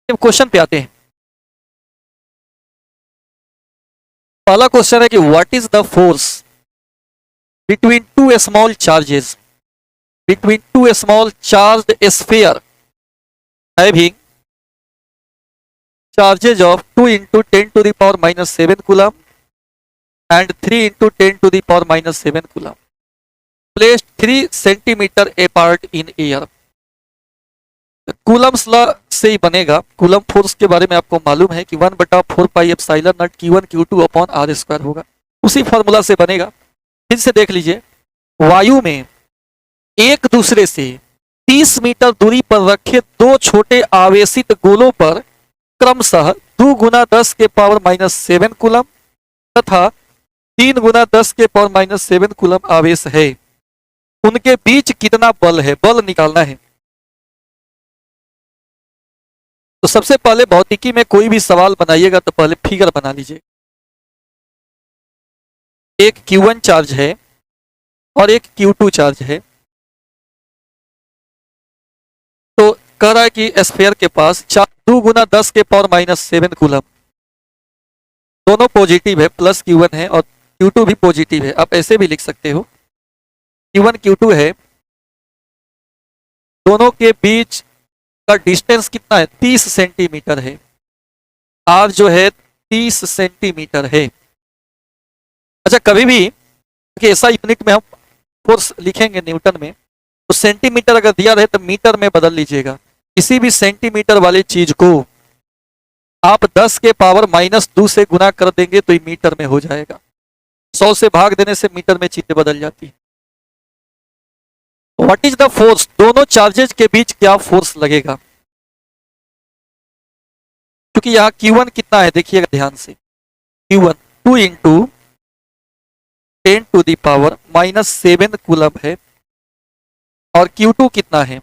अब क्वेश्चन पे आते हैं। पहला क्वेश्चन है कि what is the force between two small charges, between two small charged sphere having charges of 2 into 10 to the power minus 7 coulomb and 3 into 10 to the power minus 7 coulomb placed 3 centimeter apart in air। Coulomb's law से ही बनेगा। Coulomb force के बारे में आपको मालूम है कि 1/4 पाई Q1 Q2 upon r square होगा, उसी फॉर्मूला से बनेगा। फिर से देख लीजिए, वायु में एक दूसरे से 30 मीटर दूरी पर रखे दो छोटे आवेशित गोलों पर क्रमशः 2 गुना 10 के पावर माइनस 7 कूलम तथा 3 गुना 10 के पावर माइनस 7 कूलम आवेश है। उनके बीच कितना बल है, बल निकालना है। तो सबसे पहले भौतिकी में कोई भी सवाल बनाइएगा तो पहले फिगर बना लीजिए। एक Q1 चार्ज है और एक Q2 चार्ज है। तो कह रहा है कि स्फीयर के पास 2 गुना 10 के पावर माइनस 7 कूलम, दोनों पॉजिटिव है, प्लस Q1 है और Q2 भी पॉजिटिव है। आप ऐसे भी लिख सकते हो, Q1 Q2 है, दोनों के बीच का डिस्टेंस कितना है, 30 सेंटीमीटर है। आर जो है 30 सेंटीमीटर है। अच्छा, कभी भी कि ऐसा यूनिट में हम फोर्स लिखेंगे न्यूटन में, तो सेंटीमीटर अगर दिया रहे तो मीटर में बदल लीजिएगा। किसी भी सेंटीमीटर वाली चीज को आप 10 के पावर माइनस 2 से गुना कर देंगे तो ये मीटर में हो जाएगा। 100 से भाग देने से मीटर में चीजें बदल जाती है। व्हाट इज द फोर्स, दोनों चार्जेज के बीच क्या फोर्स लगेगा। क्योंकि यहां Q1 कितना है देखिएगा ध्यान से, Q1 2 into 10 to the power minus 7 coulomb है और Q2 कितना है,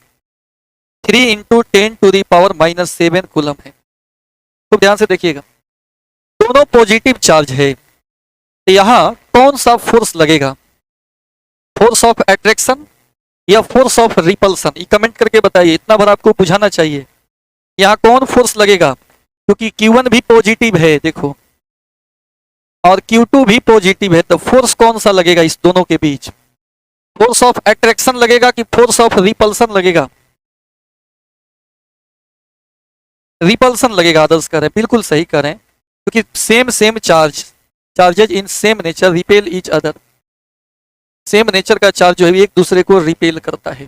3 into 10 to the power minus 7 coulomb है। तो ध्यान से देखिएगा, दोनों पॉजिटिव चार्ज है, तो यहां कौन सा फोर्स लगेगा, फोर्स ऑफ अट्रैक्शन या फोर्स ऑफ रिपल्सन, ये कमेंट करके बताइए। इतना बार आपको बुझाना चाहिए, यहां कौन फोर्स लगेगा। क्योंकि Q1 भी पॉजिटिव है देखो, और Q2 भी पॉजिटिव है, तो फोर्स कौन सा लगेगा इस दोनों के बीच, फोर्स ऑफ अट्रैक्शन लगेगा कि फोर्स ऑफ रिपल्सन लगेगा। रिपल्सन लगेगा, आदर्श करें, बिल्कुल सही करें। क्योंकि same same charges in same nature repel each other, same nature का चार्ज जो है एक दूसरे को रिपेल करता है।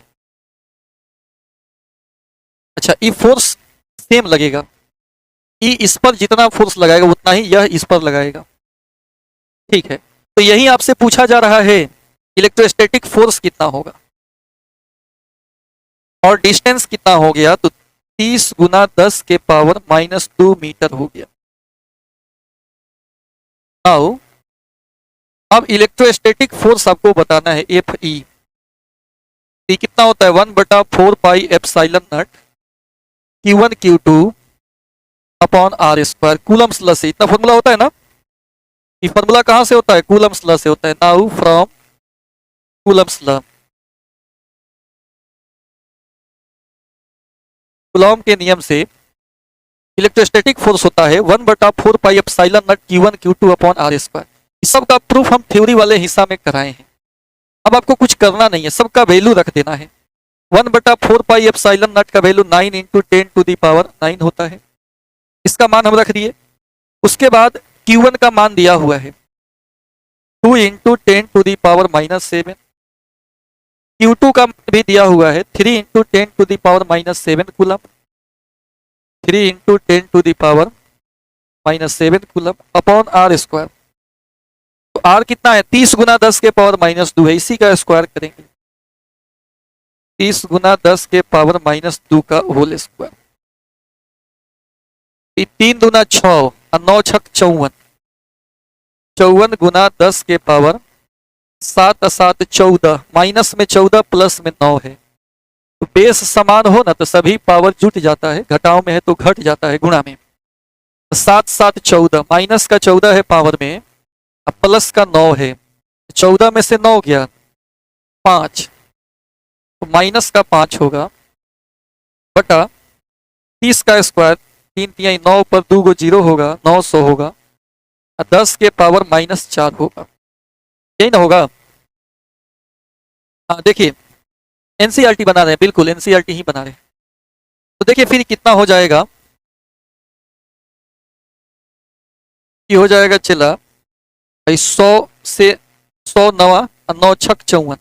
अच्छा, ई फोर्स सेम लगेगा, ई इस पर जितना फोर्स लगाएगा उतना ही यह इस पर लगाएगा। ठीक है, तो यही आपसे पूछा जा रहा है इलेक्ट्रोस्टैटिक फोर्स कितना होगा और डिस्टेंस कितना हो गया, तो 30 गुना 10 के पावर माइनस 2 मीटर हो गया। नाउ अब इलेक्ट्रोस्टैटिक फोर्स आपको बताना है Fe। ये कितना होता है, 1/4 pi epsilon naught Q1 Q2 upon r square, Coulomb's law से। इतना फॉर्मूला होता है ना, ये फॉर्मूला कहां से होता है, कूलम्स लॉ से होता है। Now from Coulomb's law, Coulomb के नियम से इलेक्ट्रोस्टैटिक फोर्स होता है 1/4 pi epsilon naught Q1 Q2 upon r square. इस सब का प्रूफ हम थ्योरी वाले हिस्सा में कराए हैं। अब आपको कुछ करना नहीं है, सबका वैल्यू रख देना है। 1/4 पाई एप्सिलॉन नॉट का value 9 into 10 to the power 9 होता है, इसका मान हम रख दिए। उसके बाद Q1 का मान दिया हुआ है 2 into 10 to the power minus 7, Q2 का मान भी दिया हुआ है 3 into 10 to the power minus 7 coulomb, 3 into 10 to the power minus 7 coulomb upon r square. तो आर कितना है, 30 गुना 10 के पावर माइनस 2 है, इसी का स्क्वायर करेंगे, 30 गुना 10 के पावर माइनस 2 का होल स्क्वायर। 3 दूना 6 और 9 छक 54, 54 गुना 10 के पावर 7 7 14, माइनस में 14 प्लस में 9 है। तो बेस समान हो ना तो सभी पावर जुट जाता है, घटाव में है तो घट जाता है गुणा में। 7 7 14, माइनस का 14 है पावर में, अब प्लस का 9 है, 14 में से 9 गया 5, तो माइनस का 5 होगा बटा 30 का स्क्वायर तीन तिहाई 9 पर 2 गो 0 होगा, 900 होगा, और 10 के पावर -4 होगा, यही ना होगा। हाँ देखिए, एनसीईआरटी बना रहे हैं, बिल्कुल एनसीईआरटी ही बना रहे हैं। तो देखिए फिर कितना हो जाएगा, ये हो जाएगा चला भाई 100 से 100 नवा और 9 छक 54,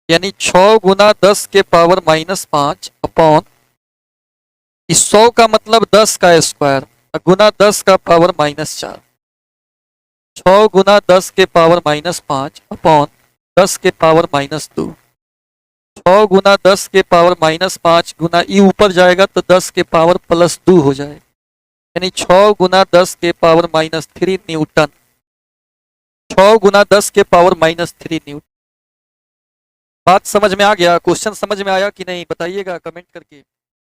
यानी 6 गुना 10 के पावर -5 अपॉन इस 100 का मतलब 10 का स्क्वायर गुना 10 का पावर -4, 6 गुना 10 के पावर -5 अपॉन 10 के पावर -2, 6 गुना 10 के पावर -5 गुना ई ऊपर जाएगा तो 10 के पावर +2 हो जाएगा, यानी 6 गुना 10 के पावर -3 न्यूटन, 6 गुना 10 के पावर -3 न्यूटन। बात समझ में आ गया? क्वेश्चन समझ में आया कि नहीं बताइएगा कमेंट करके।